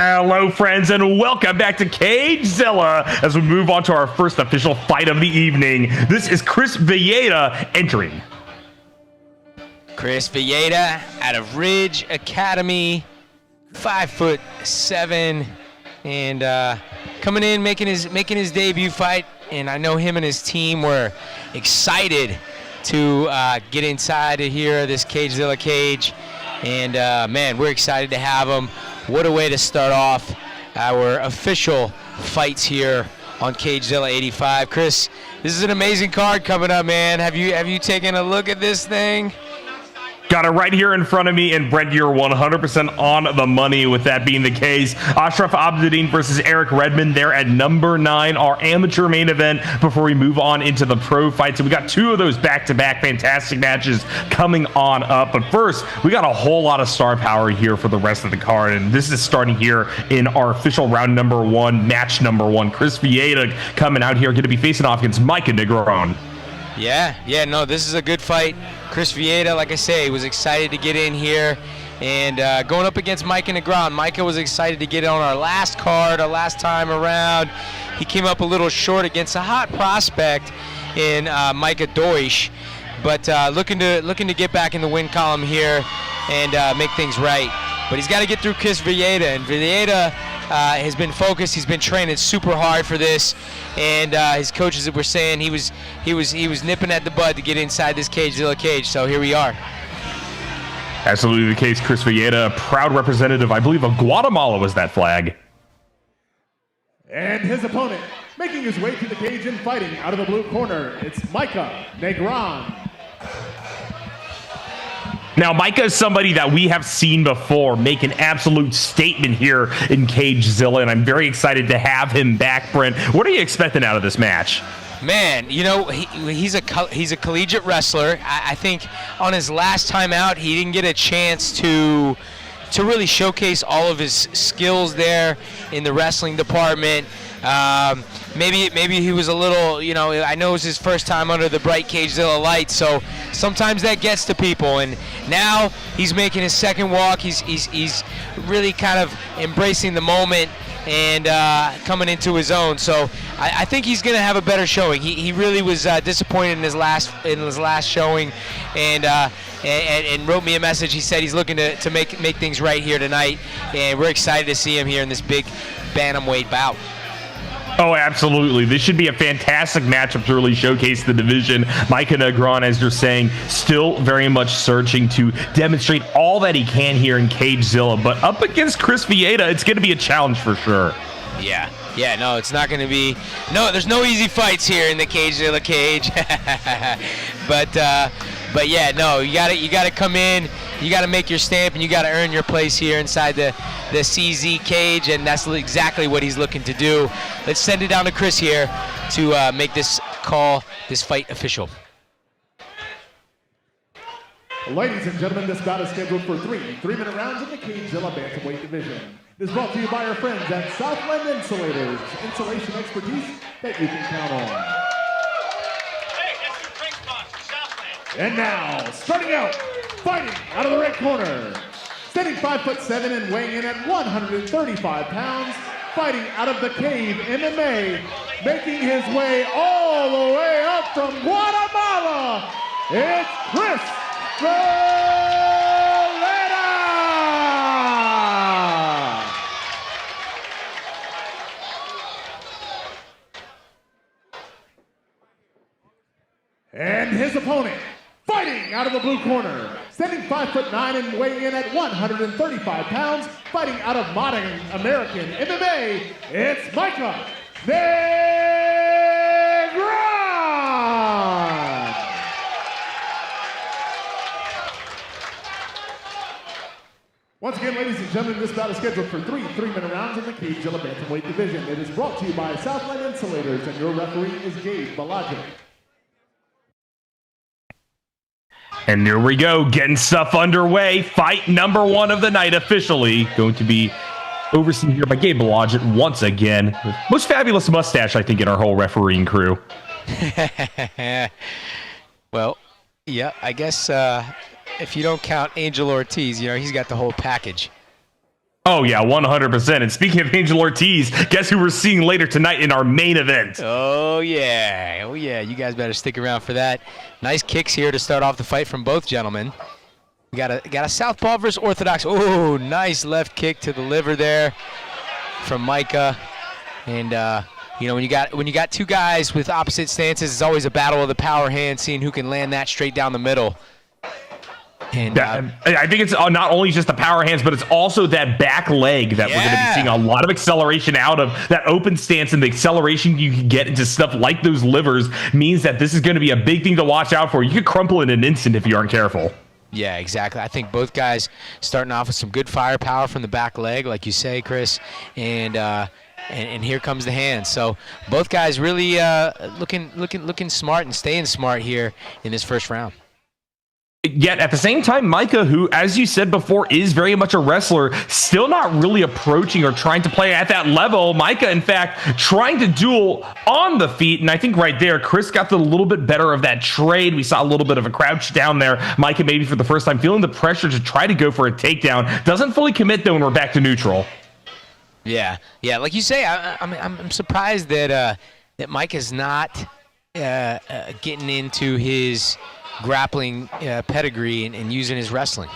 Hello, friends, and welcome back to Cagezilla as we move on to our first official fight of the evening. This is Chris Villeda entering. Chris Villeda out of Ridge Academy, 5'7", and coming in making his debut fight. And I know him and his team were excited to get inside of here, this Cagezilla cage. And man, we're excited to have him. What a way to start off our official fights here on Cagezilla 85. Chris, this is an amazing card coming up, man. Have you taken a look at this thing? Got it right here in front of me, and Brent, you're 100% on the money with that being the case. Ashraf Abdudin versus Eric Redmond there at number 9, our amateur main event before we move on into the pro fights. And we got 2 of those back-to-back fantastic matches coming on up. But first, we got a whole lot of star power here for the rest of the card. And this is starting here in our official round number 1, match number 1. Chris Villeda coming out here, going to be facing off against Micah Negron. Yeah, no, this is a good fight. Chris Villeda, like I say, was excited to get in here. And going up against Micah Negron. Micah was excited to get on our last card, our last time around. He came up a little short against a hot prospect in Micah Deutsch. But looking to get back in the win column here and make things right. But he's got to get through Chris Villeda. And Villeda has been focused. He's been training super hard for this, and his coaches were saying he was nipping at the bud to get inside this Cagezilla cage. So here we are. Absolutely the case. Chris Villeda, a proud representative, I believe, of Guatemala was that flag. And his opponent, making his way to the cage and fighting out of the blue corner, it's Micah Negron. Now, Micah is somebody that we have seen before make an absolute statement here in Cagezilla, and I'm very excited to have him back, Brent. What are you expecting out of this match? Man, you know, he's a collegiate wrestler. I think on his last time out, he didn't get a chance to really showcase all of his skills there in the wrestling department. Maybe he was a little, you know, I know it was his first time under the bright Cagezilla lights, so sometimes that gets to people. And now he's making his second walk. He's really kind of embracing the moment and coming into his own. So I think he's going to have a better showing. He really was disappointed in his last showing, and wrote me a message. He said he's looking to make things right here tonight, and we're excited to see him here in this big bantamweight bout. Oh, absolutely. This should be a fantastic matchup to really showcase the division. Micah Negron, as you're saying, still very much searching to demonstrate all that he can here in Cagezilla. But up against Chris Villeda, it's going to be a challenge for sure. Yeah, no, it's not going to be. No, there's no easy fights here in the Cagezilla cage. But yeah, no, you got to come in. You got to make your stamp, and you got to earn your place here inside the CZ cage, and that's exactly what he's looking to do. Let's send it down to Chris here to make this fight official. Ladies and gentlemen, this bout is scheduled for 3 3-minute rounds in the Cagezilla bantamweight division. It is brought to you by our friends at Southland Insulators, insulation expertise that you can count on. And now, starting out, fighting out of the red corner, standing 5'7" and weighing in at 135 pounds, fighting out of the Cave MMA, making his way all the way up from Guatemala, it's Chris Villeda! And his opponent, fighting out of the blue corner, standing 5'9" and weighing in at 135 pounds, fighting out of modern American MMA, it's Micah Negron! Once again, ladies and gentlemen, this bout is scheduled for 3 3-minute rounds in the Cagezilla bantamweight division. It is brought to you by Southland Insulators, and your referee is Gabe Balajic. And there we go, getting stuff underway. Fight number 1 of the night officially going to be overseen here by Gabe Blodgett once again. Most fabulous mustache, I think, in our whole refereeing crew. Well, yeah, I guess if you don't count Angel Ortiz, you know, he's got the whole package. Oh, yeah, 100%. And speaking of Angel Ortiz, guess who we're seeing later tonight in our main event? Oh, yeah. Oh, yeah. You guys better stick around for that. Nice kicks here to start off the fight from both gentlemen. We got a southpaw versus orthodox. Oh, nice left kick to the liver there from Micah. And, when you got two guys with opposite stances, it's always a battle of the power hand, seeing who can land that straight down the middle. And I think it's not only just the power hands, but it's also that back leg that we're going to be seeing a lot of acceleration out of. That open stance and the acceleration you can get into stuff like those livers means that this is going to be a big thing to watch out for. You could crumple in an instant if you aren't careful. Yeah, exactly. I think both guys starting off with some good firepower from the back leg, like you say, Chris, and here comes the hand. So both guys really looking smart and staying smart here in this first round. Yet at the same time, Micah, who, as you said before, is very much a wrestler, still not really approaching or trying to play at that level. Micah, in fact, trying to duel on the feet. And I think right there, Chris got the little bit better of that trade. We saw a little bit of a crouch down there. Micah, maybe for the first time, feeling the pressure to try to go for a takedown. Doesn't fully commit, though, when we're back to neutral. Yeah. Like you say, I'm surprised that Micah's not getting into his grappling pedigree and using his wrestling.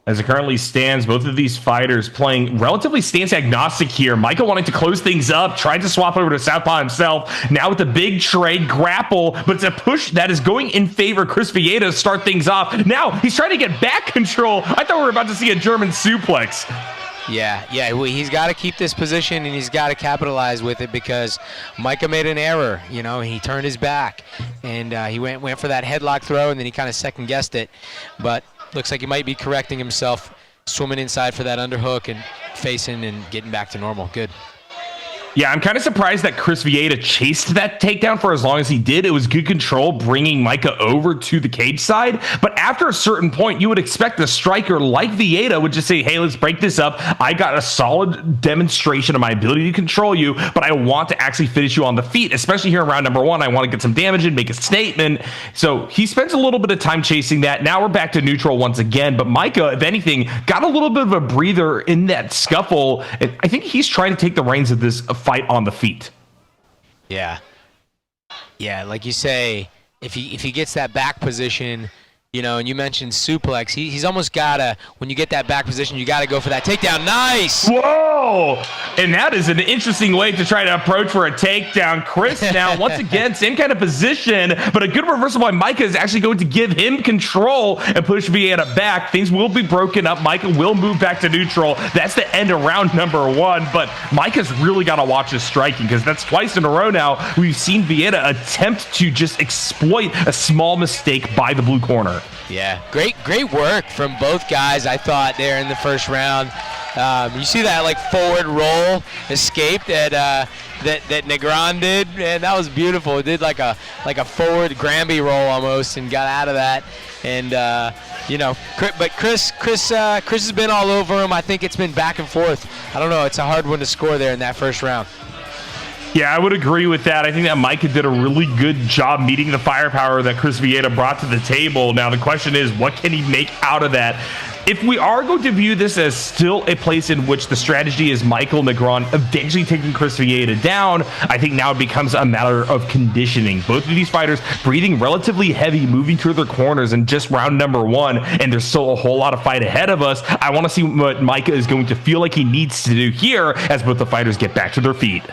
As it currently stands, both of these fighters playing relatively stance agnostic here. Micah wanting to close things up, trying to swap over to southpaw himself. Now with the big trade grapple, but it's a push that is going in favor of Chris Villeda to start things off. Now he's trying to get back control. I thought we were about to see a German suplex. Yeah, well, he's got to keep this position and he's got to capitalize with it because Micah made an error. He turned his back and he went for that headlock throw and then he kind of second guessed it. But looks like he might be correcting himself, swimming inside for that underhook and facing and getting back to normal. Good. Yeah, I'm kind of surprised that Chris Villeda chased that takedown for as long as he did. It was good control, bringing Micah over to the cage side. But after a certain point, you would expect a striker like Villeda would just say, hey, let's break this up. I got a solid demonstration of my ability to control you, but I want to actually finish you on the feet, especially here in round number one. I want to get some damage and make a statement. So he spends a little bit of time chasing that. Now we're back to neutral once again. But Micah, if anything, got a little bit of a breather in that scuffle. And I think he's trying to take the reins of this fight on the feet. Yeah, like you say, if he gets that back position, and you mentioned suplex, he's almost gotta, when you get that back position, you gotta go for that takedown. Nice! Whoa! And that is an interesting way to try to approach for a takedown. Chris now, once again, same kind of position, but a good reversal by Micah is actually going to give him control and push Villeda back. Things will be broken up. Micah will move back to neutral. That's the end of round number one, but Micah's really got to watch his striking because that's twice in a row now we've seen Villeda attempt to just exploit a small mistake by the blue corner. Yeah, great work from both guys, I thought, there in the first round. You see that forward roll escape that Negron did, and that was beautiful. It did like a forward Granby roll almost, and got out of that. And but Chris has been all over him. I think it's been back and forth. I don't know. It's a hard one to score there in that first round. Yeah, I would agree with that. I think that Micah did a really good job meeting the firepower that Chris Villeda brought to the table. Now, the question is, what can he make out of that? If we are going to view this as still a place in which the strategy is Micah Negron eventually taking Chris Villeda down, I think now it becomes a matter of conditioning. Both of these fighters breathing relatively heavy, moving through their corners in just round number one, and there's still a whole lot of fight ahead of us. I want to see what Micah is going to feel like he needs to do here as both the fighters get back to their feet.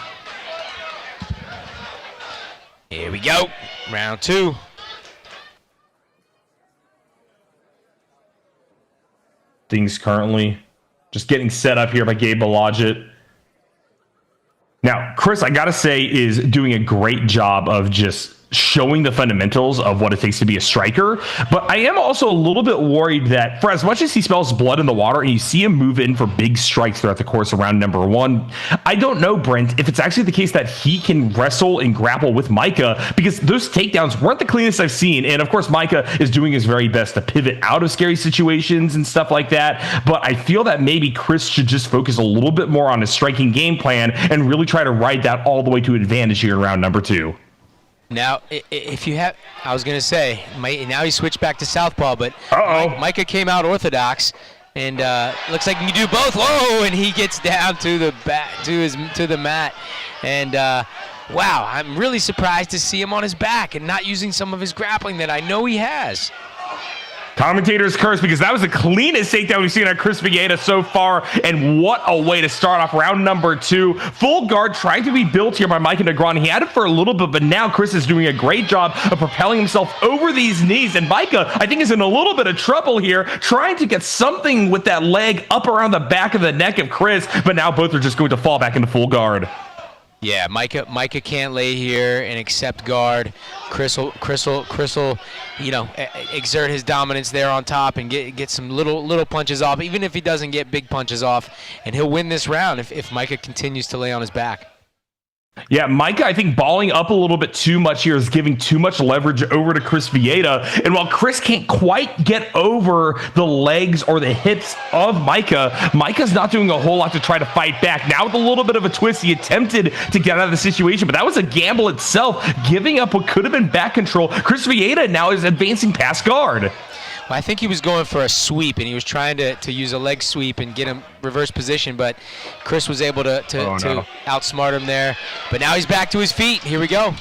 Here we go, round two. Things currently just getting set up here by Gabe Balajit. Now, Chris, I gotta say, is doing a great job of just showing the fundamentals of what it takes to be a striker. But I am also a little bit worried that for as much as he smells blood in the water and you see him move in for big strikes throughout the course of round number one, I don't know, Brent, if it's actually the case that he can wrestle and grapple with Micah, because those takedowns weren't the cleanest I've seen. And of course, Micah is doing his very best to pivot out of scary situations and stuff like that. But I feel that maybe Chris should just focus a little bit more on his striking game plan and really try to ride that all the way to advantage here in round number two. Now, if you have, I was going to say, now he switched back to southpaw, but Micah came out orthodox, and looks like he can do both. Whoa! And he gets down to the to the mat, and wow, I'm really surprised to see him on his back and not using some of his grappling that I know he has. Commentators curse because that was the cleanest takedown we've seen on Chris Villeda so far, and what a way to start off round number 2. Full guard trying to be built here by Micah Negron. He had it for a little bit, but now Chris is doing a great job of propelling himself over these knees, and Micah, I think, is in a little bit of trouble here, trying to get something with that leg up around the back of the neck of Chris, but now both are just going to fall back into full guard. Yeah, Micah can't lay here and accept guard. Chris will, exert his dominance there on top and get some little punches off, even if he doesn't get big punches off, and he'll win this round if Micah continues to lay on his back. Yeah, Micah, I think balling up a little bit too much here is giving too much leverage over to Chris Villeda. And while Chris can't quite get over the legs or the hips of Micah, Micah's not doing a whole lot to try to fight back. Now with a little bit of a twist, he attempted to get out of the situation, but that was a gamble itself, giving up what could have been back control. Chris Villeda now is advancing past guard. I think he was going for a sweep, and he was trying to use a leg sweep and get him reverse position, but Chris was able to outsmart him there. But now he's back to his feet. Here we go.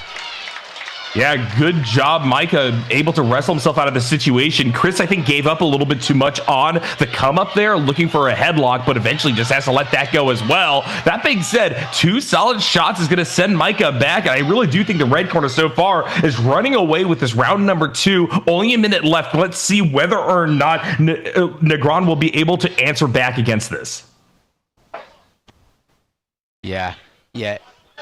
Yeah, good job, Micah, able to wrestle himself out of the situation. Chris, I think, gave up a little bit too much on the come up there, looking for a headlock, but eventually just has to let that go as well. That being said, 2 solid shots is going to send Micah back, and I really do think the red corner so far is running away with this round number 2. Only a minute left. Let's see whether or not Negron will be able to answer back against this. Yeah.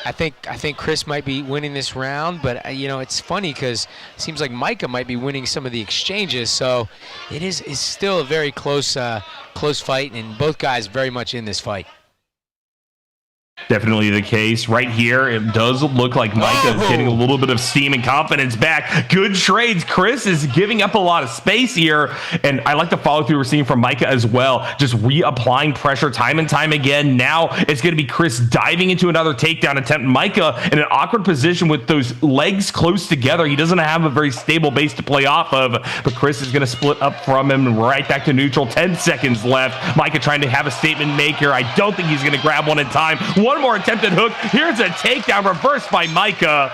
I think Chris might be winning this round, but it's funny because it seems like Micah might be winning some of the exchanges. So it's still a very close fight, and both guys very much in this fight. Definitely the case. Right here, it does look like Micah is getting a little bit of steam and confidence back. Good trades. Chris is giving up a lot of space here, and I like the follow-through we're seeing from Micah as well. Just reapplying pressure time and time again. Now it's going to be Chris diving into another takedown attempt. Micah in an awkward position with those legs close together. He doesn't have a very stable base to play off of, but Chris is going to split up from him right back to neutral. 10 seconds left. Micah trying to have a statement make here. I don't think he's going to grab one in time. One more attempted hook. Here's a takedown reversed by Micah.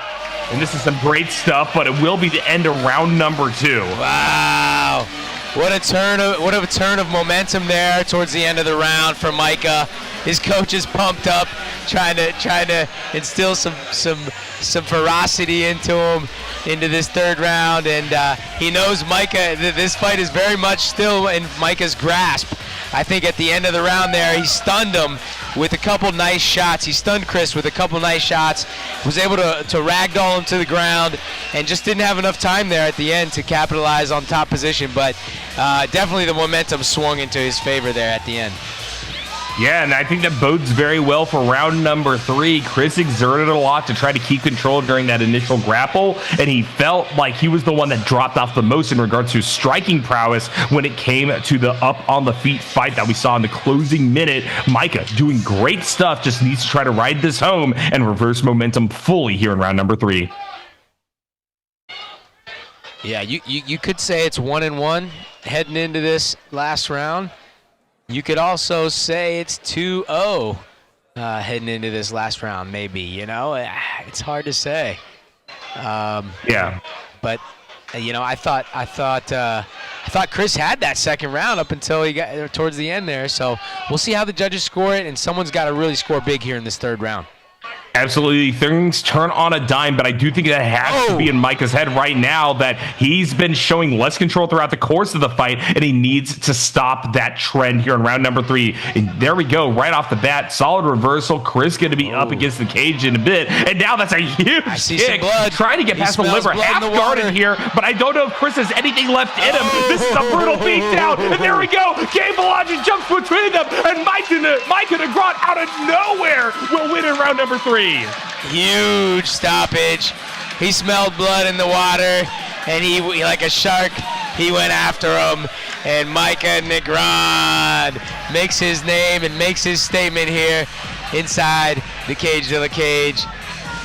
And this is some great stuff, but it will be the end of round number 2. Wow. What a turn of momentum there towards the end of the round for Micah. His coach is pumped up, trying to instill some ferocity into this third round, and he knows Micah. This fight is very much still in Micah's grasp. I think at the end of the round there, he stunned him with a couple nice shots. He stunned Chris with a couple nice shots, was able to ragdoll him to the ground, and just didn't have enough time there at the end to capitalize on top position. But definitely the momentum swung into his favor there at the end. Yeah, and I think that bodes very well for round number 3. Chris exerted a lot to try to keep control during that initial grapple, and he felt like he was the one that dropped off the most in regards to striking prowess when it came to the up on the feet fight that we saw in the closing minute. Micah doing great stuff, just needs to try to ride this home and reverse momentum fully here in round number 3. Yeah, you could say it's 1-1 heading into this last round. You could also say it's 2-0 heading into this last round, maybe. It's hard to say. Yeah. But I thought Chris had that second round up until he got towards the end there. So we'll see how the judges score it, and someone's got to really score big here in this third round. Absolutely. Things turn on a dime, but I do think that has to be in Micah's head right now that he's been showing less control throughout the course of the fight, and he needs to stop that trend here in round number 3. And there we go, right off the bat, solid reversal. Chris going to be up against the cage in a bit, and now that's a huge kick. Trying to get past the liver, half guarded here, but I don't know if Chris has anything left in him. This is a brutal beatdown, and there we go. Gabe Bellagio jumps between them, and Micah Negron out of nowhere will win in round number 3. Huge stoppage. He smelled blood in the water, and he like a shark, he went after him. And Micah Negron makes his name and makes his statement here inside the cage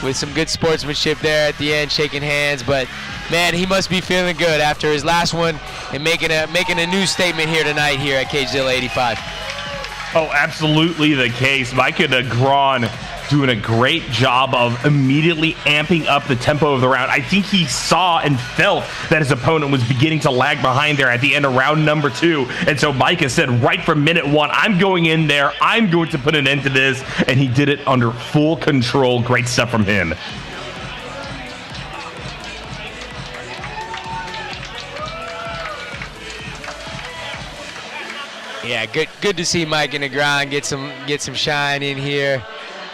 with some good sportsmanship there at the end, shaking hands. But man, he must be feeling good after his last one and making a new statement here tonight here at Cagezilla 85. Oh, absolutely the case. Micah Negron doing a great job of immediately amping up the tempo of the round. I think he saw and felt that his opponent was beginning to lag behind there at the end of round number 2. And so Micah said right from minute 1, I'm going in there. I'm going to put an end to this. And he did it under full control. Great stuff from him. Yeah, good to see Micah Negron get some shine in here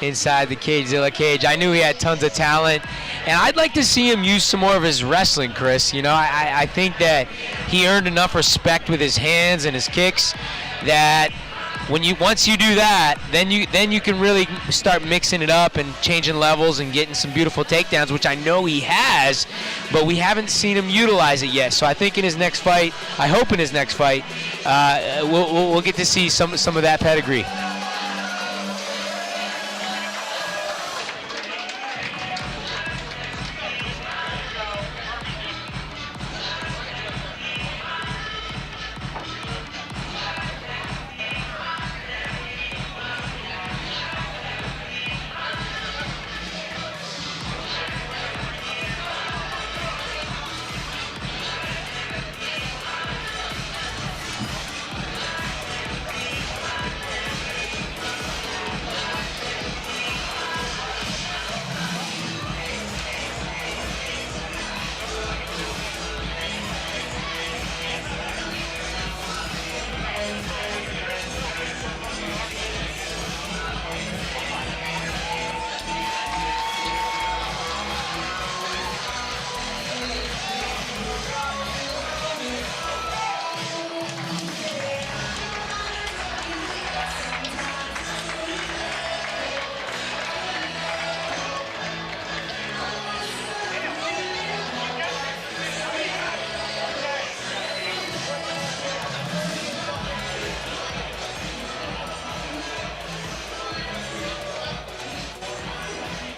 inside the Cagezilla cage. I knew he had tons of talent, and I'd like to see him use some more of his wrestling, Chris. You know, I think that he earned enough respect with his hands and his kicks that once you do that, then you can really start mixing it up and changing levels and getting some beautiful takedowns, which I know he has, but we haven't seen him utilize it yet. So I think in his next fight, I hope in his next fight, we'll get to see some of that pedigree.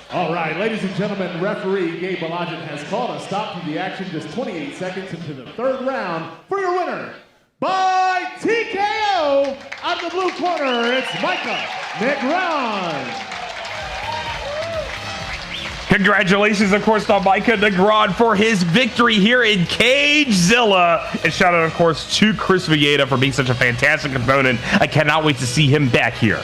All right, ladies and gentlemen, referee Gabe Balajin has called a stop to the action just 28 seconds into the 3rd round. For your winner, by TKO, out of the blue corner, it's Micah Negron. Congratulations, of course, to Micah Negron for his victory here in Cagezilla. And shout out, of course, to Chris Villeda for being such a fantastic opponent. I cannot wait to see him back here.